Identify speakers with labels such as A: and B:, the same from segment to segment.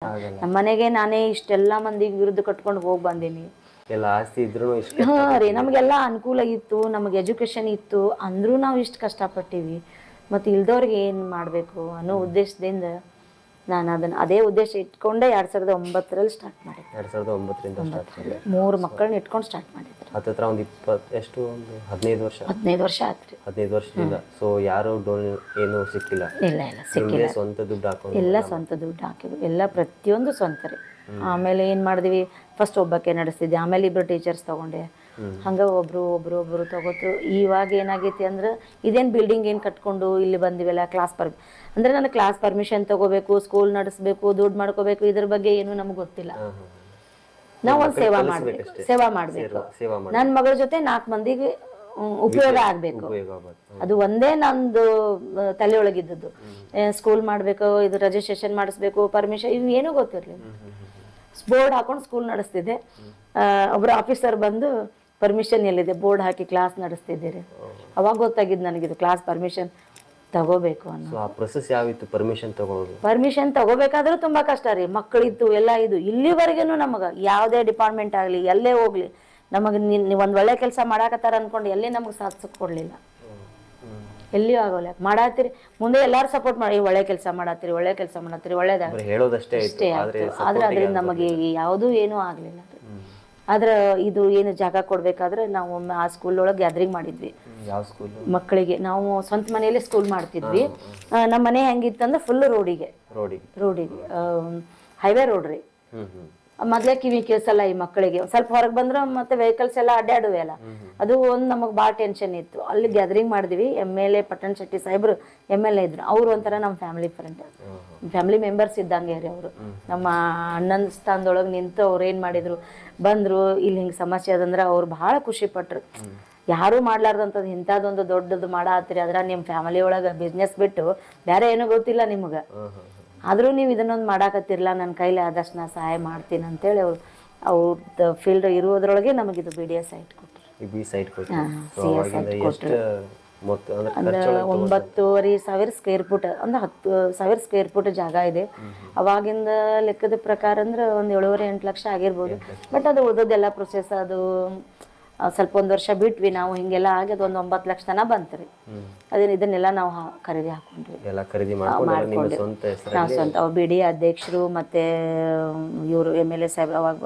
A: ನಮ್ಮ ಮನೆಗೆ ನಾನೇ ಇಷ್ಟೆಲ್ಲ ಮಂದಿ ವಿರುದ್ಧ ಕಟ್ಕೊಂಡು ಹೋಗಿ ಬಂದೀನಿ.
B: ಎಲ್ಲ ಆಸ್ತಿ ಇದ್ರೂ ಇಷ್ಟು
A: ಹಾ ರೀ, ನಮಗೆಲ್ಲ ಅನುಕೂಲ ಇತ್ತು, ನಮಗೆ ಎಜುಕೇಶನ್ ಇತ್ತು, ಅಂದ್ರೂ ನಾವು ಇಷ್ಟು ಕಷ್ಟಪಟ್ಟಿವಿ. ಮತ್ತು ಇಲ್ದವ್ರಿಗೆ ಏನು ಮಾಡಬೇಕು ಅನ್ನೋ ಉದ್ದೇಶದಿಂದ ನಾನು ಅದೇ ಉದ್ದೇಶ ಇಟ್ಕೊಂಡೆ 2009ರಲ್ಲಿ ಸ್ಟಾರ್ಟ್ ಮಾಡಿದ್ದೆ.
B: 2009ರಿಂದ ಸ್ಟಾರ್ಟ್ ಮಾಡಿ
A: 3 ಮಕ್ಕಳನ್ನ ಇಟ್ಕೊಂಡು ಸ್ಟಾರ್ಟ್ ಮಾಡಿದ್ರು.
B: ಹತ್ತಿರ ಒಂದು 15 ವರ್ಷ
A: 15 ವರ್ಷ ಆಯ್ತು ರೀ.
B: 15 ವರ್ಷದಿಂದ. ಸೊ ಯಾರು ಏನು ಸಿಕ್ಕಿಲ್ಲ?
A: ಇಲ್ಲ ಸಿಕ್ಕಿಲ್ಲ.
B: ಸ್ವಂತ ದುಡ್ಡು ಹಾಕೊಂಡು
A: ಎಲ್ಲ ಸ್ವಂತ ದುಡ್ಡು ಹಾಕಿದ್ವಿ, ಎಲ್ಲ ಪ್ರತಿಯೊಂದು ಸ್ವಂತ ರೀ. ಆಮೇಲೆ ಏನು ಮಾಡಿದ್ವಿ, ಫಸ್ಟ್ ಒಬ್ಬಕ್ಕೆ ನಡೆಸ್ತಿದ್ದೆ, ಆಮೇಲೆ 2 ಟೀಚರ್ಸ್ ತೊಗೊಂಡೆ. ಹಂಗೆ ಒಬ್ರು ತಗೋತು. ಇವಾಗ ಏನಾಗೈತಿ ಅಂದ್ರೆ ಇದೇನು ಬಿಲ್ಡಿಂಗ್ ಏನು ಕಟ್ಕೊಂಡು ಇಲ್ಲಿ ಬಂದಿವೆಲ್ಲ ಅಂದರೆ ನನಗೆ ಕ್ಲಾಸ್ ಪರ್ಮಿಷನ್ ತಗೋಬೇಕು, ಸ್ಕೂಲ್ ನಡೆಸಬೇಕು, ದುಡ್ಡು ಮಾಡ್ಕೋಬೇಕು, ಇದ್ರ ಬಗ್ಗೆ ಏನು ನಮ್ಗೆ ಗೊತ್ತಿಲ್ಲ. ನಾವು ಒಂದು ಸೇವಾ ಮಾಡಬೇಕು. ನನ್ನ ಮಗಳ ಜೊತೆ 4 ಮಂದಿಗೆ ಉಪಯೋಗ ಆಗಬೇಕು, ಅದು ಒಂದೇ ನಂದು ತಲೆ ಒಳಗಿದ್ದದ್ದು. ಸ್ಕೂಲ್ ಮಾಡಬೇಕು, ಇದು ರಿಜಿಸ್ಟ್ರೇಷನ್ ಮಾಡಿಸ್ಬೇಕು, ಪರ್ಮಿಷನ್, ಇವು ಏನೂ ಗೊತ್ತಿರಲಿಲ್ಲ. ಬೋರ್ಡ್ ಹಾಕೊಂಡು ಸ್ಕೂಲ್ ನಡೆಸ್ತಿದ್ದೆ. ಒಬ್ಬರು ಆಫೀಸರ್ ಬಂದು ಪರ್ಮಿಷನ್ ಎಲ್ಲಿದೆ ಬೋರ್ಡ್ ಹಾಕಿ ಕ್ಲಾಸ್ ನಡೆಸ್ತಿದ್ದೀರಿ. ಅವಾಗ ಗೊತ್ತಾಗಿದ್ದು ನನಗಿದು ಕ್ಲಾಸ್ ಪರ್ಮಿಷನ್ ತಗೋಬೇಕು ಅನ್ನೋ.
B: ಆ ಪ್ರೊಸೆಸ್ ಯಾವಿತ್ತು ಪರ್ಮಿಷನ್ ತಗೊಳ್ಳೋದು?
A: ಪರ್ಮಿಷನ್ ತಗೋಬೇಕಾದ್ರೂ ತುಂಬಾ ಕಷ್ಟ ರೀ. ಮಕ್ಕಳಿತ್ತು, ಎಲ್ಲ ಇದು. ಇಲ್ಲಿವರೆಗೂ ನಮಗೆ ಯಾವುದೇ ಡಿಪಾರ್ಟ್ಮೆಂಟ್ ಆಗಲಿ, ಎಲ್ಲೇ ಹೋಗ್ಲಿ, ನಮಗೆ ನೀವು ಒಂದು ಒಳ್ಳೆ ಕೆಲಸ ಮಾಡಾಕತ್ತಾರ ಅನ್ಕೊಂಡು ಎಲ್ಲಿ ನಮಗೆ ಸಾಧಿಸಕ್ಕೆ ಕೊಡಲಿಲ್ಲ. ಎಲ್ಲಿಯೂ ಆಗೋಲ್ಲ. ಮಾಡತ್ತೀರಿ ಮುಂದೆ ಎಲ್ಲರೂ ಸಪೋರ್ಟ್ ಮಾಡಿ, ಒಳ್ಳೆ ಕೆಲಸ ಮಾಡತ್ತೀರಿ, ಒಳ್ಳೇದಾಗ
B: ಹೇಳೋದಷ್ಟೇ
A: ಇಷ್ಟೇ ಆಯ್ತು. ಆದ್ರೆ ಅದರಿಂದ ನಮಗೆ ಯಾವುದೂ ಏನೂ ಆಗಲಿಲ್ಲ. ಆದ್ರೆ ಇದು ಏನು ಜಾಗ ಕೊಡ್ಬೇಕಾದ್ರೆ ನಾವು ಒಮ್ಮೆ ಆ ಸ್ಕೂಲ್ ಒಳಗೆ ಗ್ಯಾದರಿಂಗ್ ಮಾಡಿದ್ವಿ.
B: ಯಾವ ಸ್ಕೂಲ್?
A: ಮಕ್ಕಳಿಗೆ ನಾವು ಸ್ವಂತ ಮನೆಯಲ್ಲೇ ಸ್ಕೂಲ್ ಮಾಡ್ತಿದ್ವಿ. ನಮ್ಮ ಮನೆ ಹೆಂಗಿತ್ತಂದ್ರೆ ಫುಲ್ ರೋಡಿಗೆ ಹೈವೇ ರೋಡ್ ರೀ. ಮೊದ್ಲೇ ಕಿವಿ ಕೇಳಿಸಲ್ಲ ಈ ಮಕ್ಕಳಿಗೆ. ಸ್ವಲ್ಪ ಹೊರಗೆ ಬಂದ್ರೆ ಮತ್ತೆ ವೆಹಿಕಲ್ಸ್ ಎಲ್ಲ ಅಡ್ಡಾಡುವೆ ಅಲ್ಲ, ಅದು ಒಂದು ನಮಗೆ ಭಾಳ ಟೆನ್ಷನ್ ಇತ್ತು. ಅಲ್ಲಿ ಗ್ಯಾದರಿಂಗ್ ಮಾಡಿದ್ವಿ. MLA ಪಟ್ಟಣ ಶೆಟ್ಟಿ ಸಾಹೇಬ್ರು MLA ಇದ್ರು. ಅವರು ಒಂಥರ ನಮ್ಮ ಫ್ಯಾಮಿಲಿ ಮೆಂಬರ್ಸ್ ಇದ್ದಂಗೆ ರೀ ಅವರು. ನಮ್ಮ ಅಣ್ಣನ ಸ್ಥಾನದೊಳಗೆ ನಿಂತು ಅವ್ರು ಏನು ಮಾಡಿದ್ರು, ಬಂದರು, ಇಲ್ಲಿ ಹಿಂಗೆ ಸಮಸ್ಯೆ ಅದಂದ್ರೆ ಅವ್ರು ಭಾಳ ಖುಷಿ ಪಟ್ರು. ಯಾರೂ ಮಾಡ್ಲಾರ್ದಂಥದ್ದು ಇಂಥದ್ದೊಂದು ದೊಡ್ಡದು ಮಾಡತ್ತೀರಿ, ಅದ್ರ ನಿಮ್ಮ ಫ್ಯಾಮಿಲಿ ಒಳಗೆ ಬಿಸ್ನೆಸ್ ಬಿಟ್ಟು ಬೇರೆ ಏನೂ ಗೊತ್ತಿಲ್ಲ ನಿಮಗೆ, ಆದರೂ ನೀವು ಇದನ್ನೊಂದು ಮಾಡಾಕತ್ತಿರಲ್ಲ, ನನ್ನ ಕೈಲಿ ಆದಷ್ಟು ನಾ ಸಹಾಯ ಮಾಡ್ತೀನಿ ಅಂತೇಳಿ ಅವ್ರದ್ದು ಫೀಲ್ಡ್ ಇರೋದ್ರೊಳಗೆ ನಮಗಿದು BDS ಸೈಟ್ ಕೊಟ್ಟರು. ಅಂದ್ರೆ 9,500 ಸ್ಕ್ವೇರ್ ಫುಟ್, ಅಂದ್ರೆ 10,000 ಸ್ಕ್ವೇರ್ ಫುಟ್ ಜಾಗ ಇದೆ. ಅವಾಗಿಂದ ಲೆಕ್ಕದ ಪ್ರಕಾರ ಅಂದ್ರೆ ಒಂದು 7.5-8 ಲಕ್ಷ ಆಗಿರ್ಬೋದು. ಬಟ್ ಅದು ಉಳಿದೋದೆಲ್ಲ ಪ್ರೊಸೆಸ್, ಅದು ಸ್ವಲ್ಪ 1 ವರ್ಷ ಬಿಟ್ವಿ ನಾವು. ಹಿಂಗೆಲ್ಲ ಆಗಿ ಅದು ಒಂದು 9 ಲಕ್ಷ ತನಕ ಬಂತು ರೀ. ಇದನ್ನೆಲ್ಲ ನಾವು ಖರೀದಿ ಹಾಕೊಂಡ್ವಿ, ನಾವು ಸ್ವಂತ. BD ಅಧ್ಯಕ್ಷರು ಮತ್ತೆ ಇವರು MLA ಸಾಹೇಬ್, ಅವಾಗ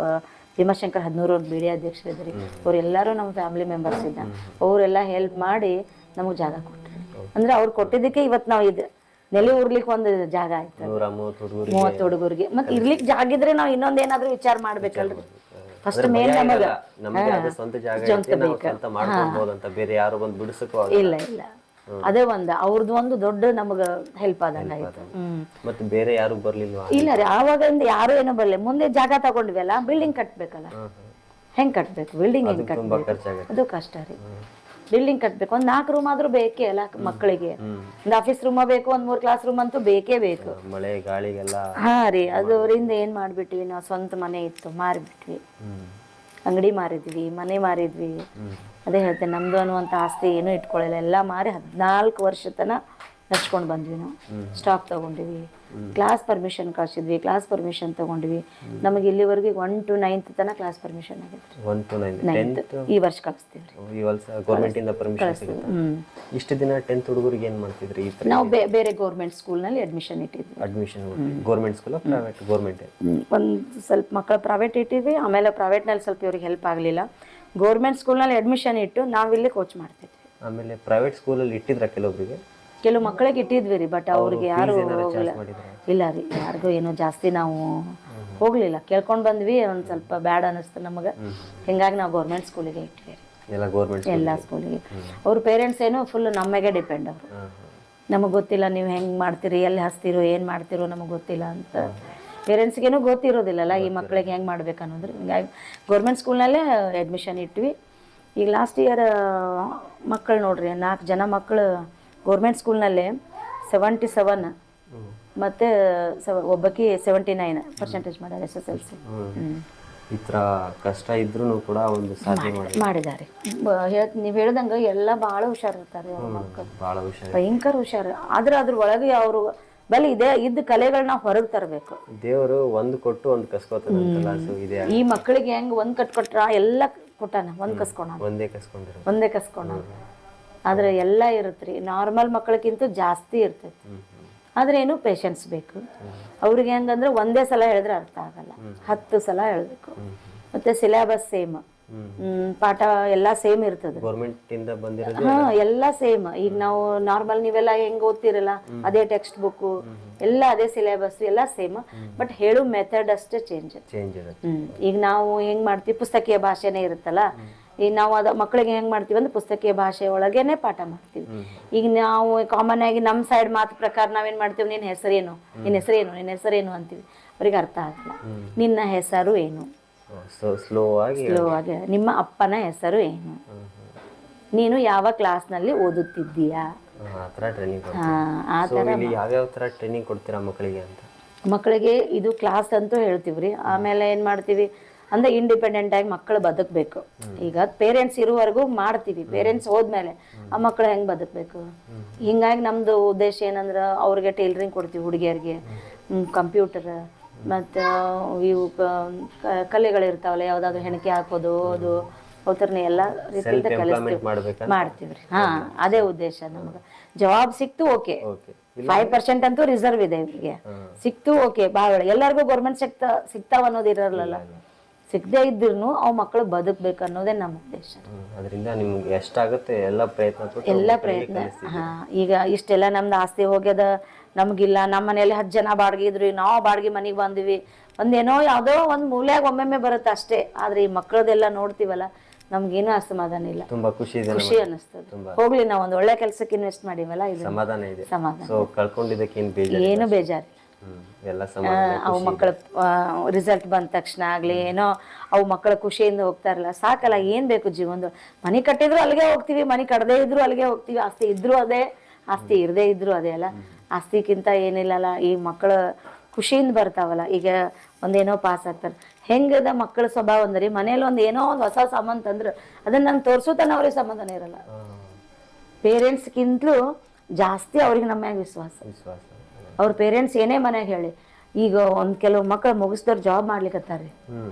A: ಭೀಮಾಶಂಕರ್ 13 BD ಅಧ್ಯಕ್ಷರು ಇದ್ರಿ. ಅವರೆಲ್ಲರೂ ನಮ್ಮ ಫ್ಯಾಮಿಲಿ ಮೆಂಬರ್ಸ್ ಇದ್ದ. ಅವರೆಲ್ಲ ಹೆಲ್ಪ್ ಮಾಡಿ ನಮಗೆ ಜಾಗ ಕೊಟ್ಟರು. ಅಂದ್ರೆ ಅವ್ರು ಕೊಟ್ಟಿದ್ದಕ್ಕೆ ಇವತ್ತು ನಾವು ಇದು ನೆಲೆ ಉರ್ಲಿಕ್ಕೆ ಒಂದು ಜಾಗ ಆಯ್ತು. 30 ಹುಡುಗರಿಗೆ ಮತ್ತೆ ಇರ್ಲಿಕ್ಕೆ ಜಾಗ ಇದ್ರೆ ನಾವು ಇನ್ನೊಂದೇನಾದ್ರೂ ವಿಚಾರ ಮಾಡ್ಬೇಕಲ್ರಿ. ಫಸ್ಟ್ ಮೇನ್ ನಮಗೆ ಇಲ್ಲ ಅದೇ ಅವ್ರದ್ದು ಒಂದು ದೊಡ್ಡ ನಮಗೆ ಹೆಲ್ಪ್ ಆದಂಗ ಆಯ್ತು.
B: ಮತ್ತೆ ಬೇರೆ ಯಾರು ಬರ್ಲಿಲ್ಲ?
A: ಇಲ್ಲ ರೀ, ಆವಾಗಿಂದ ಯಾರು ಏನೋ ಬರ್ಲಿ. ಮುಂದೆ ಜಾಗ ತಗೊಂಡ್ವಲ್ಲ, ಬಿಲ್ಡಿಂಗ್ ಕಟ್ಬೇಕಲ್ಲ, ಹೆಂಗ್ ಕಟ್ಬೇಕು ಬಿಲ್ಡಿಂಗ್, ಹೆಂಗ್ ಕಟ್ಬೇಕು, ಅದು ಕಷ್ಟ ರೀ. ಬಿಲ್ಡಿಂಗ್ ಕಟ್ಬೇಕು, ಒಂದು 4 ರೂಮ್ ಆದ್ರೂ ಬೇಕೇ ಅಲ್ಲ ಮಕ್ಕಳಿಗೆ. ಒಂದು ಆಫೀಸ್ ರೂಮ್ ಬೇಕು, ಒಂದು 3 ಕ್ಲಾಸ್ ರೂಮ್ ಅಂತೂ ಬೇಕೇ ಬೇಕು.
B: ಮಳೆ ಗಾಳಿಗೆಲ್ಲ
A: ಹಾ ರೀ, ಅದರಿಂದ ಏನ್ ಮಾಡ್ಬಿಟ್ವಿ ನಾವು, ಸ್ವಂತ ಮನೆ ಇತ್ತು ಮಾರಿಬಿಟ್ವಿ, ಅಂಗಡಿ ಮಾರಿದ್ವಿ, ಮನೆ ಮಾರಿದ್ವಿ. ಅದೇ ಹೇಳ್ತೇನೆ, ನಮ್ದು ಅನ್ನುವಂಥ ಆಸ್ತಿ ಏನೂ ಇಟ್ಕೊಳ್ಳಿಲ್ಲ, ಎಲ್ಲ ಮಾರಿ 14 ವರ್ಷ ತನಕ ನಡ್ಸ್ಕೊಂಡು ಬಂದ್ವಿ ನಾವು. ಸ್ಟಾಕ್ ತಗೊಂಡಿವಿ, ಕ್ಲಾಸ್ ಪರ್ಮಿಷನ್ ಕಳ್ಸಿದ್ವಿ, ಕ್ಲಾಸ್ ಪರ್ಮಿಷನ್ ತಗೊಂಡ್ವಿ. ನಮಗೆ ಇಲ್ಲಿವರೆಗೆ 1 to 9th ತನಕ ಕ್ಲಾಸ್ ಪರ್ಮಿಷನ್ ಆಗೈತೆ.
B: 1 to 9th
A: ಈ ವರ್ಷ ಕಳಿಸ್ತೀವಿ ರೀ.
B: ಈ ವರ್ಷ ಗೌರ್ಮೆಂಟ್ ಇಂದ ಪರ್ಮಿಷನ್ ಸಿಗುತ್ತೆ. ಇಷ್ಟು ದಿನ 10th ಹುಡುಗರಿಗೆ ಏನು ಮಾಡ್ತಿದ್ರಿ?
A: ನಾವು ಬೇರೆ ಗೌರ್ಮೆಂಟ್ ಸ್ಕೂಲ್ನಲ್ಲಿ ಅಡ್ಮಿಷನ್ ಇಟ್ಟಿದ್ವಿ.
B: Government school, private? ಗೌರ್ಮೆಂಟ್.
A: ಒಂದು ಸ್ವಲ್ಪ ಮಕ್ಕಳು ಪ್ರೈವೇಟ್ ಇಟ್ಟಿದ್ವಿ, ಆಮೇಲೆ ಪ್ರೈವೇಟ್ನಲ್ಲಿ ಸ್ವಲ್ಪ ಇವ್ರಿಗೆ ಹೆಲ್ಪ್ ಆಗಲಿಲ್ಲ. ಗೌರ್ಮೆಂಟ್ ಸ್ಕೂಲ್ನಲ್ಲಿ ಅಡ್ಮಿಷನ್ ಇಟ್ಟು ನಾವಿಲ್ಲಿ ಕೋಚ್ ಮಾಡ್ತಿದ್ವಿ.
B: ಆಮೇಲೆ ಪ್ರೈವೇಟ್ ಸ್ಕೂಲಲ್ಲಿ ಇಟ್ಟಿದ್ರ
A: ಕೆಲವು ಮಕ್ಕಳಿಗೆ ಇಟ್ಟಿದ್ವಿ ರೀ, ಬಟ್ ಅವ್ರಿಗೆ ಯಾರು ಹೋಗಿಲ್ಲ. ಇಲ್ಲ ರೀ, ಯಾರಿಗೂ ಏನೋ ಜಾಸ್ತಿ ನಾವು ಹೋಗ್ಲಿಲ್ಲ, ಕೇಳ್ಕೊಂಡು ಬಂದ್ವಿ. ಒಂದು ಸ್ವಲ್ಪ ಬ್ಯಾಡ್ ಅನ್ನಿಸ್ತು ನಮಗೆ, ಹಿಂಗಾಗಿ ನಾವು ಗೌರ್ಮೆಂಟ್ ಸ್ಕೂಲಿಗೆ ಇಟ್ವಿ ರೀ. ಎಲ್ಲ ಸ್ಕೂಲಿಗೆ. ಅವ್ರ ಪೇರೆಂಟ್ಸ್ ಏನೋ ಫುಲ್ ನಮಗೆ ಡಿಪೆಂಡ್. ಅವರು ನಮಗೆ ಗೊತ್ತಿಲ್ಲ ನೀವು ಹೆಂಗೆ ಮಾಡ್ತೀರಿ, ಎಲ್ಲಿ ಹಚ್ತೀರೋ, ಏನು ಮಾಡ್ತಿರೋ ನಮಗೆ ಗೊತ್ತಿಲ್ಲ ಅಂತ ಪೇರೆಂಟ್ಸ್ಗೇನೂ ಗೊತ್ತಿರೋದಿಲ್ಲಲ್ಲ ಈ ಮಕ್ಕಳಿಗೆ ಹೆಂಗೆ ಮಾಡ್ಬೇಕು ಅನ್ನೋದು. ಹಿಂಗಾಗಿ ಗೌರ್ಮೆಂಟ್ ಸ್ಕೂಲ್ನಲ್ಲೇ ಅಡ್ಮಿಷನ್ ಇಟ್ವಿ. ಈಗ ಲಾಸ್ಟ್ ಇಯರ್ ಮಕ್ಕಳು ನೋಡ್ರಿ, 4 ಜನ ಮಕ್ಕಳು ಗೌರ್ಮೆಂಟ್ ಸ್ಕೂಲ್ನಲ್ಲೇ 77 ಮತ್ತು ಒಬ್ಬಕ್ಕೆ 79% ಮಾಡ್ಯಾರ SSLC.
B: ಈ ಥರ ಕಷ್ಟ ಇದ್ರೂ ಕೂಡ ಒಂದು ಸಾಧ್ಯ
A: ಮಾಡಿದ್ದಾರೆ. ನೀವು ಹೇಳ್ದಂಗೆ ಎಲ್ಲ ಭಾಳ ಹುಷಾರಿರ್ತಾರೆ ಅವ್ರ ಮಕ್ಕಳು,
B: ಭಾಳ ಹುಷಾರು,
A: ಭಯಂಕರ ಹುಷಾರು. ಆದ್ರೆ ಅದ್ರ ಒಳಗೆ ಅವರು ಬಲಿ ಇದೇ ಇದ್ದ ಕಲೆಗಳನ್ನ ಹೊರಗೆ ತರಬೇಕು.
B: ದೇವರು ಒಂದು ಕೊಟ್ಟು ಒಂದು ಕಸ್ಕೋತಾನಂತಲ್ಲ, ಸೊ ಇದೆ.
A: ಈ ಮಕ್ಕಳಿಗೆ ಹೆಂಗ್ ಒಂದ್ ಕಟ್ಕೊಟ್ರ ಎಲ್ಲ ಕೊಟ್ಟಾನ, ಒಂದ್ ಕಸ್ಕೊಣ, ಒಂದೇ ಕಸ್ಕೊಣ. ಆದ್ರೆ ಎಲ್ಲ ಇರುತ್ತ್ರಿ, ನಾರ್ಮಲ್ ಮಕ್ಕಳಿಗಿಂತ ಜಾಸ್ತಿ ಇರ್ತೈತಿ. ಆದ್ರೆ ಏನು ಪೇಷನ್ಸ್ ಬೇಕು ಅವ್ರಿಗೆ. ಹೆಂಗಂದ್ರೆ ಒಂದೇ ಸಲ ಹೇಳಿದ್ರೆ ಅರ್ಥ ಆಗಲ್ಲ, 10 ಸಲ ಹೇಳ್ಬೇಕು. ಮತ್ತೆ ಸಿಲೆಬಸ್ ಸೇಮ್, ಪಾಠ ಎಲ್ಲ ಸೇಮ್ ಇರ್ತದೆ. ಎಲ್ಲ ಸೇಮ್. ಈಗ ನಾವು ನಾರ್ಮಲ್ ನೀವೆಲ್ಲ ಹೆಂಗ್ ಓದ್ತಿರಲ್ಲ ಅದೇ ಟೆಕ್ಸ್ಟ್ ಬುಕ್, ಎಲ್ಲ ಅದೇ ಸಿಲೆಬಸ್, ಎಲ್ಲ ಸೇಮ್. ಬಟ್ ಹೇಳೋ ಮೆಥಡ್ ಅಷ್ಟೇ ಚೇಂಜ್. ಈಗ ನಾವು ಹೆಂಗ್ ಮಾಡ್ತೀವಿ, ಪುಸ್ತಕೀಯ ಭಾಷೆನೇ ಇರುತ್ತಲ್ಲ, ಈಗ ನಾವು ಅದ ಮಕ್ಕಳಿಗೆ ಹೆಂಗ್ ಮಾಡ್ತೀವಿ ಅಂದ್ರೆ ಪುಸ್ತಕೀಯ ಭಾಷೆ ಒಳಗೇನೆ ಪಾಠ ಮಾಡ್ತೀವಿ. ಈಗ ನಾವು ಕಾಮನ್ ಆಗಿ ನಮ್ಮ ಸೈಡ್ ಮಾತು ಪ್ರಕಾರ ನಾವೇನ್ ಮಾಡ್ತೀವಿ, ನಿನ್ನ ಹೆಸರೇನು, ನಿನ್ನ ಹೆಸರೇನು, ನಿನ್ನ ಹೆಸರೇನು ಅಂತೀವಿ. ಅವ್ರಿಗೆ ಅರ್ಥ ಆಗಲ್ಲ. ನಿನ್ನ ಹೆಸರು ಏನು, ಸ್ಲೋ ಆಗಿ ನಿಮ್ಮ ಅಪ್ಪನ ಹೆಸರು ಏನು, ನೀನು ಯಾವ ಕ್ಲಾಸ್ ನಲ್ಲಿ ಓದುತ್ತಿದ್ದೀಯಾ, ಮಕ್ಕಳಿಗೆ ಇದು ಕ್ಲಾಸ್ ಅಂತೂ ಹೇಳ್ತೀವ್ರಿ. ಆಮೇಲೆ ಏನ್ ಮಾಡ್ತೀವಿ ಅಂದ್ರೆ ಇಂಡಿಪೆಂಡೆಂಟ್ ಆಗಿ ಮಕ್ಕಳು ಬದುಕಬೇಕು. ಈಗ ಪೇರೆಂಟ್ಸ್ ಇರುವವರೆಗೂ ಮಾಡ್ತೀವಿ, ಪೇರೆಂಟ್ಸ್ ಹೋದ್ಮೇಲೆ ಆ ಮಕ್ಕಳು ಹೆಂಗ್ ಬದುಕಬೇಕು. ಹಿಂಗಾಗಿ ನಮ್ದು ಉದ್ದೇಶ ಏನಂದ್ರ ಅವ್ರಿಗೆ ಟೈಲರಿಂಗ್ ಕೊಡ್ತೀವಿ, ಹುಡುಗಿಯರಿಗೆ ಕಂಪ್ಯೂಟರ್ ಮತ್ತು ಇವು ಕಲೆಗಳಿರ್ತಾವಲ್ಲ, ಯಾವ್ದಾದ್ರು ಹೆಣಿಕೆ ಹಾಕೋದು, ಅದು ಅವತರನೇ ಎಲ್ಲ ರೀತಿಯಿಂದ ಕಲಿಸ್ತೀವಿ, ಮಾಡ್ತೀವ್ರಿ. ಅದೇ ಉದ್ದೇಶ ನಮ್ಗೆ. ಜವಾಬ್ ಸಿಕ್ತು ಓಕೆ, 5% ಅಂತೂ ರಿಸರ್ವ್ ಇದೆ ಇವ್ರಿಗೆ. ಸಿಕ್ತು ಓಕೆ, ಭಾಳ ಎಲ್ಲರಿಗೂ ಗೌರ್ಮೆಂಟ್ ಸಿಗ್ತಾವ ಅನ್ನೋದು ಇರಲ್ಲ. ಸಿಗದೆ ಇದ್ರು ಅವ್ ಮಕ್ಕಳು ಬದುಕ್ಬೇಕು ಅನ್ನೋದೇ ನಮ್ಮ ಉದ್ದೇಶ.
B: ಅದರಿಂದ ನಿಮ್ಗೆ ಎಷ್ಟಾಗುತ್ತೆ ಎಲ್ಲ ಪ್ರಯತ್ನ.
A: ಈಗ ಇಷ್ಟೆಲ್ಲ ನಮ್ದು ಆಸ್ತಿ ಹೋಗ್ಯದ, ನಮ್ಗಿಲ್ಲ. ನಮ್ಮ ಮನೇಲಿ 10 ಜನ ಬಾಡಿಗೆ ಇದ್ರು, ನಾವು ಬಾಡಿಗೆ ಮನೆಗೆ ಬಂದಿವಿ, ಒಂದೇನೋ ಯಾವ್ದೋ ಒಂದ್ ಮೂಲ್ಯಾಗ ಒಮ್ಮೊಮ್ಮೆ ಬರುತ್ತೆ ಅಷ್ಟೇ. ಆದ್ರೆ ಈ ಮಕ್ಕಳದೆಲ್ಲ ನೋಡ್ತೀವಲ್ಲ, ನಮ್ಗೇನು ಅಸಮಾಧಾನ ಇಲ್ಲ,
B: ತುಂಬಾ ಖುಷಿ
A: ಅನಿಸ್ತದೆ. ಹೋಗ್ಲಿ, ನಾವ್ ಒಂದ್ ಒಳ್ಳೆ ಕೆಲ್ಸಕ್ಕೆ ಇನ್ವೆಸ್ಟ್ ಮಾಡಿವಲ್ಲ, ಇದು
B: ಸಮಾಧಾನ ಇದೆ.
A: ಏನು ಬೇಜಾರಿಲ್ಲ. ಅವು ಮಕ್ಕಳ ರಿಸಲ್ಟ್ ಬಂದ ತಕ್ಷಣ ಆಗ್ಲಿ ಏನೋ ಅವು ಮಕ್ಕಳ ಖುಷಿಯಿಂದ ಹೋಗ್ತಾರಲ್ಲ, ಸಾಕಲ್ಲ. ಏನ್ ಬೇಕು ಜೀವನದೊಳಗೆ? ಮನೆ ಕಟ್ಟಿದ್ರು ಅಲ್ಲಿಗೆ ಹೋಗ್ತೀವಿ, ಮನೆ ಕಟ್ಟದೇ ಇದ್ರು ಅಲ್ಲಿಗೆ ಹೋಗ್ತೀವಿ. ಆಸ್ತಿ ಇದ್ರು ಅದೇ, ಆಸ್ತಿ ಇರದೇ ಇದ್ರು ಅದೇ ಅಲ್ಲ. ಆಸ್ತಿಕ್ಕಿಂತ ಏನಿಲ್ಲಲ್ಲ, ಈ ಮಕ್ಕಳ ಖುಷಿಯಿಂದ ಬರ್ತಾವಲ್ಲ. ಈಗ ಒಂದೇನೋ ಪಾಸ್ ಆಗ್ತಾರೆ, ಹೆಂಗದ ಮಕ್ಕಳ ಸ್ವಭಾವ ಅಂದ್ರೆ, ಮನೇಲಿ ಏನೋ ಒಂದು ಹೊಸ ಸಾಮಾನ್ ತಂದ್ರೆ ಅದನ್ನ ನಾನು ತೋರ್ಸುತ್ತಾನ ಅವ್ರಿಗೆ ಸಮಾಧಾನ ಇರಲ್ಲ. ಪೇರೆಂಟ್ಸ್ಗಿಂತಲೂ ಜಾಸ್ತಿ ಅವ್ರಿಗೆ ನಮ್ಮ ಮ್ಯಾಗ ವಿಶ್ವಾಸ. ಅವ್ರ ಪೇರೆಂಟ್ಸ್ ಏನೇ ಮನ್ಯಾಗ ಹೇಳಿ, ಈಗ ಒಂದ್ ಕೆಲವು ಮಕ್ಕಳು ಮುಗಿಸ್ದವ್ರು ಜಾಬ್ ಮಾಡ್ಲಿಕ್ಕತ್ತಾರ್ರಿ.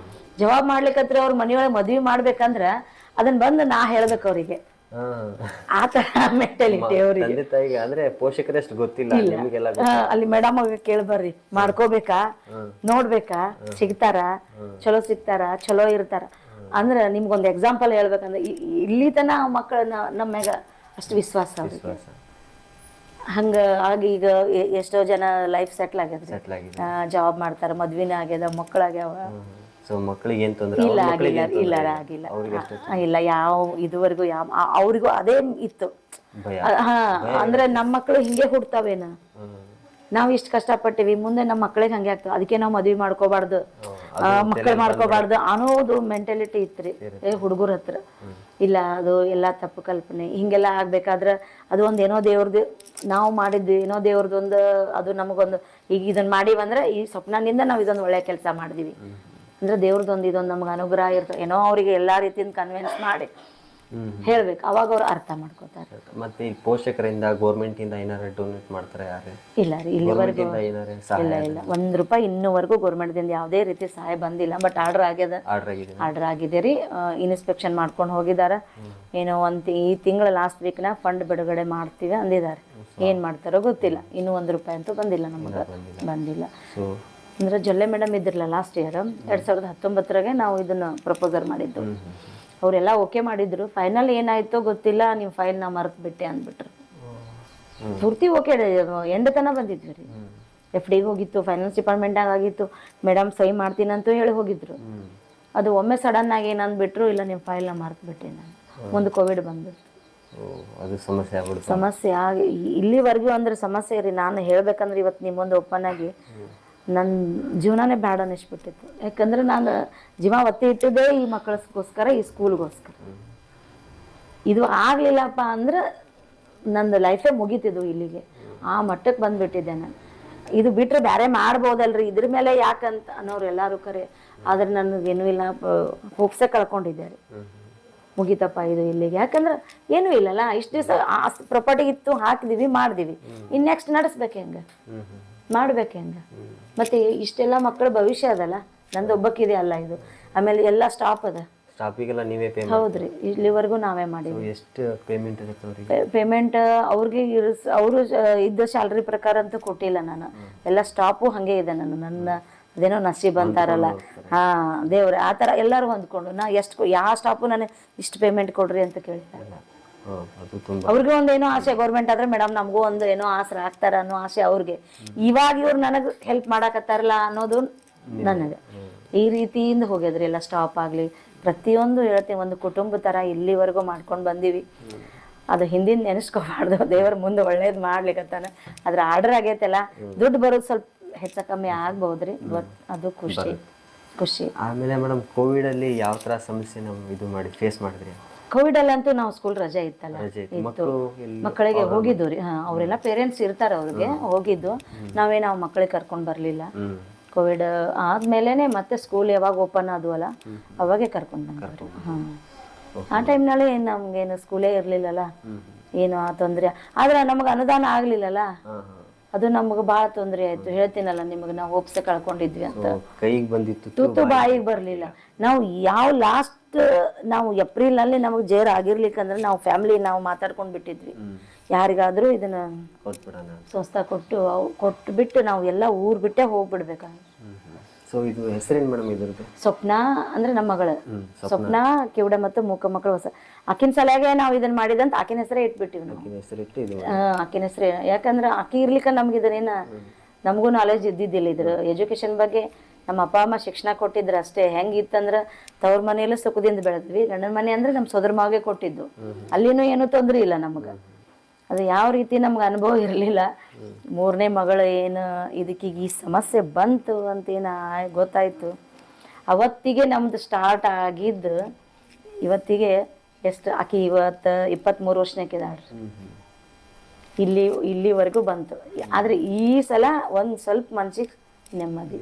A: ಜಾಬ್ ಮಾಡ್ಲಿಕ್ಕತ್ರ ಅವ್ರ ಮನೆಯೊಳಗೆ ಮದ್ವಿ ಮಾಡ್ಬೇಕಂದ್ರ ಅದನ್ನ ಬಂದು ನಾ ಹೇಳ್ಬೇಕು ಅವ್ರಿಗೆ. ಆತರ ಮೆಂಟಾಲಿಟಿ ಅವ್ರಿಗೆ.
B: ಅಂದ್ರೆ ಪೋಷಕರಷ್ಟು ಗೊತ್ತಿಲ್ಲ.
A: ಅಲ್ಲಿ ಮೇಡಮ್ ಕೇಳ್ಬರ್ರಿ, ಮಾಡ್ಕೋಬೇಕಾ, ನೋಡ್ಬೇಕಾ, ಸಿಗ್ತಾರ, ಚಲೋ ಸಿಗ್ತಾರ, ಚಲೋ ಇರ್ತಾರ ಅಂದ್ರ ನಿಮ್ಗೊಂದ್ ಎಕ್ಸಾಂಪಲ್ ಹೇಳ್ಬೇಕಂದ್ರೆ, ಇಲ್ಲಿ ತನ ಮಕ್ಕಳನ್ನ ನಮ್ಮ ಮ್ಯಾಗ ಅಷ್ಟು ವಿಶ್ವಾಸ ಅವ್ರಿಗೆ. ಹಂಗ ಆಗಿ ಈಗ ಎಷ್ಟೋ ಜನ ಲೈಫ್ ಸೆಟ್ಲ್ ಆಗ್ಯದ, ಜಾಬ್ ಮಾಡ್ತಾರ, ಮದ್ವಿನ ಆಗ್ಯದ, ಮಕ್ಕಳಾಗ್ಯಾವ. ಇಲ್ಲ ಆಗಿಲ್ಲ. ಇಲ್ಲ, ಯಾವ ಇದುವರೆಗೂ ಅವ್ರಿಗೂ ಅದೇ ಇತ್ತು. ಅಂದ್ರೆ ನಮ್ಮ ಮಕ್ಕಳು ಹಿಂಗೆ ಹುಡ್ತಾವೇನ, ನಾವ್ ಇಷ್ಟ ಕಷ್ಟಪಟ್ಟಿವಿ, ಮುಂದೆ ನಮ್ಮ ಮಕ್ಕಳಿಗೆ ಹಂಗೆ ಆಗ್ತಾವ, ಅದಕ್ಕೆ ನಾವ್ ಮದ್ವಿ ಮಾಡ್ಕೋಬಾರ್ದು, ಮಕ್ಕಳು ಮಾಡ್ಕೋಬಾರ್ದು ಅನ್ನೋದು ಮೆಂಟಾಲಿಟಿ ಇತ್ರಿ ಹುಡುಗರ ಹತ್ರ. ಇಲ್ಲ, ಅದು ಎಲ್ಲಾ ತಪ್ಪು ಕಲ್ಪನೆ. ಹಿಂಗೆಲ್ಲ ಆಗ್ಬೇಕಾದ್ರ ಅದು ಒಂದೇನೋ ದೇವ್ರದ್ದು, ನಾವು ಮಾಡಿದ್ವಿ ಏನೋ ದೇವ್ರದೊಂದು, ಅದು ನಮಗೊಂದು, ಈಗ ಇದನ್ನ ಮಾಡಿವಂದ್ರೆ ಈ ಸ್ವಪ್ನದಿಂದ ನಾವ್ ಇದೊಂದು ಒಳ್ಳೆ ಕೆಲಸ ಮಾಡಿದೀವಿ ಅಂದ್ರೆ ದೇವ್ರದೊಂದು ಇದೊಂದು ನಮ್ಗೆ ಅನುಗ್ರಹ ಇರ್ತದೆ ಏನೋ. ಅವ್ರಿಗೆ ಎಲ್ಲಾ ರೀತಿಯಿಂದ ಕನ್ವಿನ್ಸ್ ಮಾಡಿ ಹೇಳ್ಬೇಕು, ಅವಾಗ ಅವ್ರು ಅರ್ಥ ಮಾಡ್ಕೋತಾರೆ.
B: ಮತ್ತೆ ಈ ಪೋಷಕರಿಂದ ಗೌರ್ಮೆಂಟ್ ಇಂದ ಏನಾರ ಡೊನೇಟ್ ಮಾಡ್ತಾರೆ?
A: ಇಲ್ಲ ರೀ, ಇಲ್ಲಿವರೆಗೂ ಇಲ್ಲ. ₹1 ಇನ್ನೂವರೆಗೂ ಗೌರ್ಮೆಂಟ್ ದಿಂದ ಯಾವುದೇ ರೀತಿ ಸಹಾಯ ಬಂದಿಲ್ಲ. ಬಟ್ ಆರ್ಡರ್ ಆಗಿದೆ ರೀ. ಇನ್ಸ್ಪೆಕ್ಷನ್ ಮಾಡ್ಕೊಂಡು ಹೋಗಿದಾರ. ಏನೋ ಈ ತಿಂಗಳ ಲಾಸ್ಟ್ ವೀಕ್ ನ ಫಂಡ್ ಬಿಡುಗಡೆ ಮಾಡ್ತೀವಿ ಅಂದಿದ್ದಾರೆ. ಏನ್ ಮಾಡ್ತಾರೋ ಗೊತ್ತಿಲ್ಲ. ಇನ್ನೂ ₹1 ಅಂತೂ ಬಂದಿಲ್ಲ, ನಮ್ಗೆ ಬಂದಿಲ್ಲ. ಅಂದ್ರೆ ಜೊಲ್ಲೆ ಮೇಡಮ್ ಇದ್ರಲ್ಲ ಲಾಸ್ಟ್ ಇಯರ್ 2019 ನಾವು ಇದನ್ನ ಪ್ರಪೋಸಲ್ ಮಾಡಿದ್ದು. ಅವರೆಲ್ಲ ಓಕೆ ಮಾಡಿದ್ರು. ಫೈನಲ್ ಏನಾಯ್ತೋ ಗೊತ್ತಿಲ್ಲ, ನೀವು ಫೈಲ್ ನಾ ಮರ್ತ್ ಬಿಟ್ಟೆ ಅಂದ್ಬಿಟ್ರು. ಪೂರ್ತಿ ಓಕೆ ಎಂಡ್ ತನ ಬಂದಿದ್ವಿ ರೀ. FD ಹೋಗಿತ್ತು, ಫೈನಾನ್ಸ್ ಡಿಪಾರ್ಟ್ಮೆಂಟ್ ಆಗಿತ್ತು. ಮೇಡಮ್ ಸಹಿ ಮಾಡ್ತೀನಿ ಅಂತೂ ಹೇಳಿ ಹೋಗಿದ್ರು. ಅದು ಒಮ್ಮೆ ಸಡನ್ ಆಗಿ ಏನಂದ್ಬಿಟ್ರು, ಇಲ್ಲ ನಿಮ್ಮ ಫೈಲ್ ನಾ ಮರ್ತ್ ಬಿಟ್ಟೆ ನಾನು. ಮುಂದೆ ಕೋವಿಡ್ ಬಂದ್ಬಿಟ್ಟು ಸಮಸ್ಯೆ ಆಗಿ ಇಲ್ಲಿವರೆಗೂ ಅಂದ್ರೆ ಸಮಸ್ಯೆ ರೀ. ನಾನು ಹೇಳ್ಬೇಕಂದ್ರೆ ಇವತ್ತು ನಿಮ್ಮೊಂದು ಓಪನ್ ಆಗಿ ನನ್ನ ಜೀವನನೇ ಬ್ಯಾಡ ಅನ್ನಿಸ್ಬಿಟ್ಟಿತ್ತು. ಯಾಕಂದ್ರೆ ನಾನು ಜೀವ ಒತ್ತಿ ಇಟ್ಟಿದ್ದೆ ಈ ಮಕ್ಕಳಿಗೋಸ್ಕರ, ಈ ಸ್ಕೂಲ್ಗೋಸ್ಕರ. ಇದು ಆಗ್ಲಿಲ್ಲಪ್ಪ ಅಂದ್ರೆ ನಂದು ಲೈಫೇ ಮುಗೀತಿದ್ದು ಇಲ್ಲಿಗೆ. ಆ ಮಟ್ಟಕ್ಕೆ ಬಂದ್ಬಿಟ್ಟಿದ್ದೆ ನಾನು. ಇದು ಬಿಟ್ರೆ ಬೇರೆ ಮಾಡ್ಬೋದಲ್ರಿ, ಇದ್ರ ಮೇಲೆ ಯಾಕಂತ ಅನ್ನೋರು ಎಲ್ಲರೂ ಕರೆ. ಆದ್ರೆ ನನಗೇನೂ ಇಲ್ಲ, ಹೋಪ್ಸೆ ಕಳ್ಕೊಂಡಿದ್ದೆ ರೀ. ಮುಗಿತಪ್ಪ ಇದು ಇಲ್ಲಿಗೆ. ಯಾಕಂದ್ರೆ ಏನೂ ಇಲ್ಲಲ್ಲ, ಇಷ್ಟು ದಿವಸ ಪ್ರಾಪರ್ಟಿ ಇತ್ತು, ಹಾಕಿದೀವಿ, ಮಾಡಿದೀವಿ, ಇನ್ನು ನೆಕ್ಸ್ಟ್ ನಡೆಸ್ಬೇಕು ಹೆಂಗೆ, ಮಾಡ್ಬೇಕು ಹೆಂಗೆ. ಮತ್ತೆ ಇಷ್ಟೆಲ್ಲ ಮಕ್ಕಳ ಭವಿಷ್ಯ ಅದಲ್ಲ, ನಂದು ಒಬ್ಬಕ್ಕಿದೆ ಅಲ್ಲ ಇದು. ಆಮೇಲೆ ಎಲ್ಲ ಸ್ಟಾಪ್ ಅದ,
B: ಸ್ಟಾಪಿಗೆಲ್ಲ ನೀವೇ ಪೇ
A: ಹೌದ್ರಿ, ಇಲ್ಲಿವರೆಗೂ ನಾವೇ ಮಾಡಿವಿ.
B: ಎಷ್ಟು ಪೇಮೆಂಟ್ ಇರುತ್ತೆ ಅವ್ರಿಗೆ?
A: ಪೇಮೆಂಟ್ ಅವ್ರಿಗೆ ಅವರು ಇದ್ದ ಸ್ಯಾಲ್ರಿ ಪ್ರಕಾರ ಅಂತೂ ಕೊಟ್ಟಿಲ್ಲ ನಾನು, ಎಲ್ಲ ಸ್ಟಾಪು ಹಾಗೆ ಇದೆ. ನನ್ನ ಅದೇನೋ ನಸೀಬ್ ಅಂತಾರಲ್ಲ, ಹಾ ದೇವ್ರೆ ಆ ಥರ ಎಲ್ಲರೂ ಹೊಂದ್ಕೊಂಡು ನಾ ಎಷ್ಟು ಯಾವ ಸ್ಟಾಪು ನಾನು ಇಷ್ಟು ಪೇಮೆಂಟ್ ಕೊಡ್ರಿ ಅಂತ ಕೇಳಿಲ್ಲ. ಅವ್ರಿಗೆ ಒಂದೇನೋ ಆಸೆ, ಗೌರ್ಮೆಂಟ್ ಆದ್ರೆ ಮೇಡಮ್ ನಮಗೂ ಒಂದು ಏನೋ ಆಸರೆ ಆಗ್ತಾರ ಅನ್ನೋ ಆಸೆ ಅವ್ರಿಗೆ. ಇವಾಗ ಇವ್ರು ನನಗೆ ಹೆಲ್ಪ್ ಮಾಡಾಕತ್ತಾರಲ್ಲ ಅನ್ನೋದು ನನಗೆ. ಈ ರೀತಿಯಿಂದ ಹೋಗ್ಯದ್ರಿ ಎಲ್ಲ ಸ್ಟಾಪ್ ಆಗಲಿ ಪ್ರತಿಯೊಂದು. ಹೇಳ್ತೀನಿ, ಒಂದು ಕುಟುಂಬ ಥರ ಇಲ್ಲಿವರೆಗೂ ಮಾಡ್ಕೊಂಡು ಬಂದೀವಿ. ಅದು ಹಿಂದಿನ ನೆನೆಸ್ಕೋಬಾರ್ದು, ದೇವ್ರ ಮುಂದೆ ಒಳ್ಳೇದು ಮಾಡ್ಲಿಕ್ಕತ್ತಾನ. ಅದ್ರ ಆರ್ಡರ್ ಆಗೈತಲ್ಲ, ದುಡ್ಡು ಬರೋದು ಸ್ವಲ್ಪ ಹೆಚ್ಚ ಕಮ್ಮಿ ಆಗ್ಬಹುದ್ರಿ, ಬಟ್ ಅದು ಖುಷಿ.
B: ಆಮೇಲೆ ಮೇಡಮ್ ಕೋವಿಡ್ ಅಲ್ಲಿ ಯಾವ ತರ ಸಮಸ್ಯೆ ನಾವು ಇದು ಮಾಡಿ ಫೇಸ್ ಮಾಡಿದ್ರಿ?
A: ಕೋವಿಡ್ ಅಲ್ಲಂತೂ ನಾವು ಸ್ಕೂಲ್ ರಜೆ ಇತ್ತಲ್ಲ, ಇತ್ತು, ಮಕ್ಕಳಿಗೆ ಹೋಗಿದ್ದು ರೀ. ಅವರೆಲ್ಲ ಪೇರೆಂಟ್ಸ್ ಇರ್ತಾರೆ, ಅವ್ರಿಗೆ ಹೋಗಿದ್ದು. ನಾವು ಮಕ್ಕಳಿಗೆ ಕರ್ಕೊಂಡು ಬರಲಿಲ್ಲ. ಕೋವಿಡ್ ಆದ್ಮೇಲೆ ಮತ್ತೆ ಸ್ಕೂಲ್ ಯಾವಾಗ ಓಪನ್ ಆದ್ವಲ್ಲ ಅವಾಗೆ ಕರ್ಕೊಂಡು ಬಂದ್ರಿ. ಆ ಟೈಮ್ನಲ್ಲಿ ನಮ್ಗೇನು ಸ್ಕೂಲೇ ಇರ್ಲಿಲ್ಲಲ್ಲ, ಏನು ಆ ತೊಂದರೆ. ಆದ್ರೆ ನಮಗೆ ಅನುದಾನ ಆಗ್ಲಿಲ್ಲಲ್ಲ, ಅದು ನಮ್ಗೆ ಭಾಳ ತೊಂದರೆ ಆಯ್ತು. ಹೇಳ್ತೀನಲ್ಲ ನಿಮಗೆ, ನಾವು ಹೋಪ್ಸೆ ಕಳ್ಕೊಂಡಿದ್ವಿ ಅಂತ.
B: ಕೈಗೆ ಬಂದಿತ್ತು,
A: ತುತ್ತು ಬಾಯಿಗೆ ಬರ್ಲಿಲ್ಲ. ನಾವು ಯಾವ ಲಾಸ್ಟ್ ನಾವು ಏಪ್ರಿಲ್ ನಲ್ಲಿ ನಮಗೆ ಜೇರ್ ಆಗಿರ್ಲಿಕ್ಕಂದ್ರೆ ನಾವು ಫ್ಯಾಮಿಲಿ ನಾವು ಮಾತಾಡ್ಕೊಂಡ್ ಬಿಟ್ಟಿದ್ವಿ, ಯಾರಿಗಾದ್ರೂ ಇದನ್ನ ಸ್ವಸ್ಥ ಕೊಟ್ಟು ಬಿಟ್ಟು ನಾವು ಎಲ್ಲ ಊರ್ ಬಿಟ್ಟೆ ಹೋಗ್ಬಿಡ್ಬೇಕಾಗಿತ್ತು.
B: ಸೊ ಇದು ಹೆಸರೇನು ಮೇಡಮ್ ಇದ್ರದ್ದು?
A: ಸ್ವಪ್ನ ಅಂದ್ರೆ ನಮ್ಮ ಮಗಳು ಸ್ವಪ್ನ ಕಿವುಡ ಮತ್ತು ಮೂಕ ಮಕ್ಕಳು ಹೊಸ. ಆಕಿನ ಸಲಗೆ ನಾವು ಇದನ್ನ ಮಾಡಿದಂತ ಆಕಿನ ಹೆಸರೇ ಇಟ್ಬಿಟ್ಟಿವಿ ನಾವು. ಆಕಿನ ಹೆಸರೇ, ಯಾಕಂದ್ರೆ ಆಕಿ ಇರ್ಲಿಕ್ಕ ನಮ್ಗೆ ಇದನ್ನೇನ ನಮಗೂ ನಾಲೆಜ್ ಇದ್ದಿದ್ದಿಲ್ಲ ಇದ್ರ ಎಜುಕೇಶನ್ ಬಗ್ಗೆ. ನಮ್ಮ ಅಪ್ಪ ಅಮ್ಮ ಶಿಕ್ಷಣ ಕೊಟ್ಟಿದ್ರು ಅಷ್ಟೇ. ಹೆಂಗಿತ್ತಂದ್ರೆ ತವ್ರ ಮನೆಯಲ್ಲೂ ಸುಖದಿಂದ ಬೆಳೆದ್ವಿ. ಗಂಡನ ಮನೆ ಅಂದ್ರೆ ನಮ್ಮ ಸೋದರ ಮಾವಿಗೆ ಕೊಟ್ಟಿದ್ದು, ಅಲ್ಲಿನೂ ಏನೂ ತೊಂದರೆ ಇಲ್ಲ ನಮ್ಗೆ. ಅದು ಯಾವ ರೀತಿ ನಮ್ಗೆ ಅನುಭವ ಇರಲಿಲ್ಲ. ಮೂರನೇ ಮಗಳು ಏನು ಇದಕ್ಕೀಗ ಈ ಸಮಸ್ಯೆ ಬಂತು ಅಂತೇನು ಗೊತ್ತಾಯ್ತು, ಅವತ್ತಿಗೆ ನಮ್ದು ಸ್ಟಾರ್ಟ್ ಆಗಿದ್ದು ಇವತ್ತಿಗೆ ಎಷ್ಟು, ಆಕಿ ಇವತ್ತು 23 ವರ್ಷನಕ್ಕಿದಾಳ್ರಿ. ಇಲ್ಲಿವರೆಗೂ ಬಂತು. ಆದ್ರೆ ಈ ಸಲ ಒಂದು ಸ್ವಲ್ಪ ಮನ್ಸಿಗೆ ನೆಮ್ಮದಿ.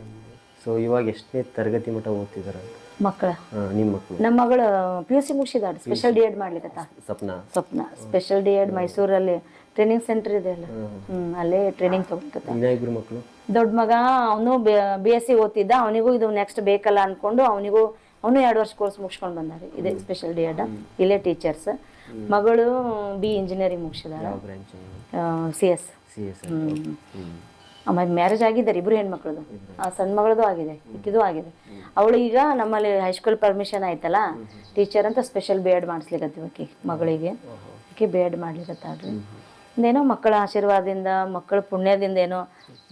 B: ಸೊ ಇವಾಗ ಎಷ್ಟನೇ ತರಗತಿ ಮಟ್ಟ ಓದ್ತಿದಾರ
A: ಮಕ್ಕಳ?
B: ನಿಮ್ಮ ಮಕ್ಕಳು? ನಮ್ಮ
A: ಮಗಳು PUC ಮುಗಿಸಿದಾಳ, ಸ್ಪೆಷಲ್ ಡಿ ಎಡ್ ಮಾಡ್ಲಿಕ್ಕತ್ತ. ಸ್ವಪ್ನ ಸ್ಪೆಷಲ್ ಡಿ ಎಡ್ ಮೈಸೂರಲ್ಲಿ ಟ್ರೈನಿಂಗ್ ಸೆಂಟರ್ ಇದೆ ಅಲ್ಲ, ಅಲ್ಲೇ ಟ್ರೈನಿಂಗ್ ತಗೋಕತ್ತ.
B: ಮಕ್ಕಳು?
A: ದೊಡ್ಡ ಮಗ ಅವನು BSc ಓದ್ತಿದ್ದ, ಅವನಿಗೂ ಇದು ನೆಕ್ಸ್ಟ್ ಬೇಕಲ್ಲ ಅನ್ಕೊಂಡು ಅವನು 2 ವರ್ಷ ಕೋರ್ಸ್ ಮುಗಿಸ್ಕೊಂಡು ಬಂದಾರೆ. ಇದೆ ಸ್ಪೆಷಲ್ ಡಿ ಎಡ್, ಇಲ್ಲೇ ಟೀಚರ್ಸ್. ಮಗಳು BE ಇಂಜಿನಿಯರಿಂಗ್ ಮುಗಿಸಿದಾಳ, CS. ಆಮೇಲೆ ಮ್ಯಾರೇಜ್ ಆಗಿದ್ದಾರೆ, ಇಬ್ರು ಹೆಣ್ಮಕ್ಳದು. ಆ ಸಣ್ಣ ಮಗಳದು ಆಗಿದೆ, ಇಕ್ಕಿದು ಆಗಿದೆ. ಅವಳು ಈಗ ನಮ್ಮಲ್ಲಿ ಹೈಸ್ಕೂಲ್ ಪರ್ಮಿಷನ್ ಆಯ್ತಲ್ಲ, ಟೀಚರ್ ಅಂತ ಸ್ಪೆಷಲ್ BEd ಮಾಡಿಸ್ಲಿಕ್ಕತ್ತೀವಿ ಆಕಿ ಮಗಳಿಗೆ. ಆಕಿ BEd ಮಾಡ್ಲಿಕ್ಕತ್ತಾಳ್ರಿ. ಏನೋ ಮಕ್ಕಳ ಆಶೀರ್ವಾದದಿಂದ, ಮಕ್ಕಳ ಪುಣ್ಯದಿಂದ ಏನೋ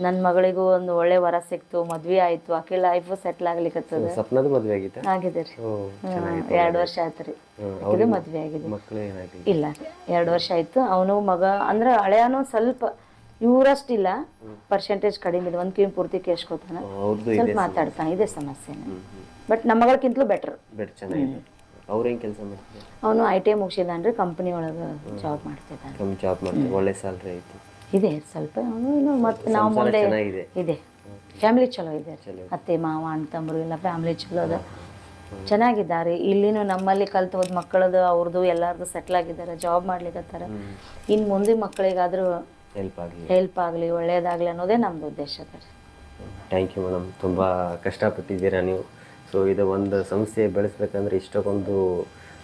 A: ನನ್ನ ಮಗಳಿಗೂ ಒಂದು ಒಳ್ಳೆ ವರ ಸಿಕ್ತು, ಮದ್ವೆ ಆಯ್ತು, ಆಕಿ ಲೈಫ್ ಸೆಟ್ಲ್ ಆಗ್ಲಿಕ್ಕತ್ತದ. ಆಗಿದೆ ರೀ, 2 ವರ್ಷ ಆಯ್ತು ರೀ. ಇದು ಮದ್ವೆ ಆಗಿದೆ, ಇಲ್ಲ 2 ವರ್ಷ ಆಯ್ತು. ಅವನು ಮಗ ಅಂದ್ರೆ ಹಳೆಯನೂ ಸ್ವಲ್ಪ ಇವರಷ್ಟಿಲ್ಲ, ಪರ್ಸೆಂಟೇಜ್ ಕಡಿಮೆ ಇದೆ. 1 ಕಿವಿ ಪೂರ್ತಿ ಕೇಳ್ಸ್ಕೊತಾನ, ಸ್ವಲ್ಪ ಮಾತಾಡ್ತಾನೆ. ಇದೇ ಸಮಸ್ಯೆ. ಬಟ್ ನಮ್ಮ ಮಗಳಕ್ಕಿಂತಲೂ ಬೆಟರ್. ಅವನು ITI ಮುಗಿಸಿದಾನ್ರಿ, ಕಂಪನಿ ಒಳಗೆ ಜಾಬ್ ಮಾಡ್ತಿದ್ದಾನೆ.
B: ಒಳ್ಳೆ ಸ್ಯಾಲರಿ ಐತಿ,
A: ಇದೆ ಸ್ವಲ್ಪ. ಅವನು ಮತ್ತೆ ನಾವು ಮುಂದೆ ಇದೆ, ಫ್ಯಾಮಿಲಿ ಚಲೋ ಇದೆ, ಅತ್ತೆ ಮಾವ ಅಣ್ಣ ತಮ್ಮರು ಎಲ್ಲ ಫ್ಯಾಮಿಲಿ ಚಲೋ ಅದ, ಚೆನ್ನಾಗಿದ್ದಾರೆ. ಇಲ್ಲಿನೂ ನಮ್ಮಲ್ಲಿ ಕಲ್ತು ಹೋದ ಮಕ್ಕಳದು ಅವ್ರದ್ದು ಎಲ್ಲರದು ಸೆಟ್ಲ್ ಆಗಿದ್ದಾರೆ, ಜಾಬ್ ಮಾಡ್ಲಿಕ್ಕತ್ತಾರ. ಇನ್ನು ಮುಂದೆ ಮಕ್ಕಳಿಗಾದ್ರೂ ಹೆಲ್ಪ್ ಆಗಲಿ, ಒಳ್ಳೇದಾಗಲಿ ಅನ್ನೋದೇ ನಮ್ದು ಉದ್ದೇಶ.
B: ಥ್ಯಾಂಕ್ ಯು ಮೇಡಮ್, ತುಂಬ ಕಷ್ಟಪಟ್ಟಿದ್ದೀರಾ ನೀವು. ಸೊ ಇದು ಒಂದು ಸಂಸ್ಥೆ ಬೆಳೆಸ್ಬೇಕಂದ್ರೆ ಇಷ್ಟಕ್ಕೊಂದು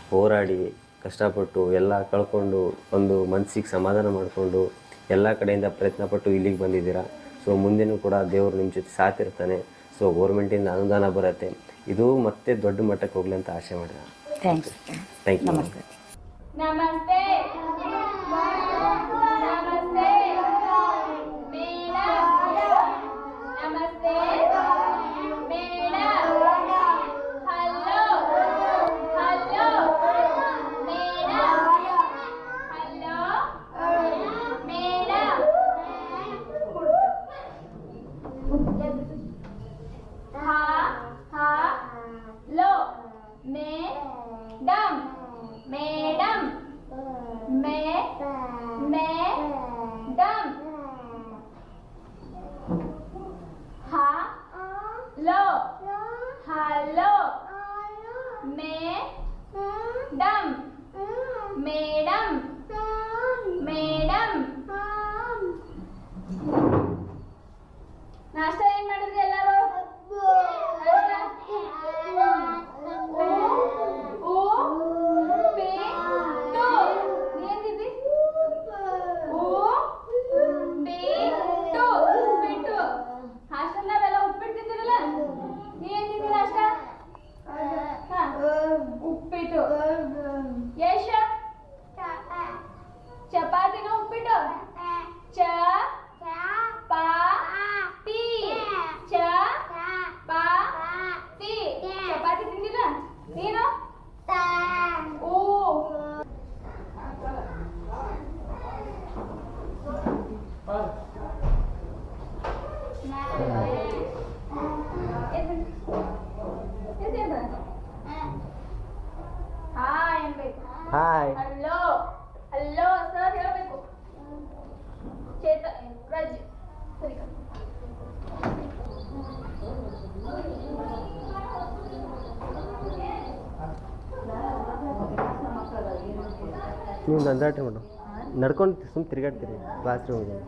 B: ಹೋರಾಡಿ ಕಷ್ಟಪಟ್ಟು ಎಲ್ಲ ಕಳ್ಕೊಂಡು ಒಂದು ಮನಸ್ಸಿಗೆ ಸಮಾಧಾನ ಮಾಡಿಕೊಂಡು ಎಲ್ಲ ಕಡೆಯಿಂದ ಪ್ರಯತ್ನಪಟ್ಟು ಇಲ್ಲಿಗೆ ಬಂದಿದ್ದೀರಾ. ಸೊ ಮುಂದೆನೂ ಕೂಡ ದೇವರು ನಿಮ್ಮ ಜೊತೆ ಸಾಥಿರ್ತಾನೆ. ಸೊ ಗೌರ್ಮೆಂಟಿಂದ ಅನುದಾನ ಬರುತ್ತೆ, ಇದು ಮತ್ತೆ ದೊಡ್ಡ ಮಟ್ಟಕ್ಕೆ ಹೋಗ್ಲಿ ಅಂತ ಆಸೆ ಮಾಡಿದ. ಥ್ಯಾಂಕ್ಸ್. Thank you. ನಮಸ್ತೆ. ನಮಸ್ತೆ. Hello. Hi.
C: Hello hello sir ಹೇಳ್ಬೇಕು. ರಜ್ ಸರಿ
B: ನೀವು ನಂದಾಟ್ರಿ ಮೇಡಮ್, ನಡ್ಕೊಂಡು ಸುಮ್ಮನೆ ತಿರುಗಾಡ್ತೀರಿ ಕ್ಲಾಸ್ ರೂಮ್ಗೆ.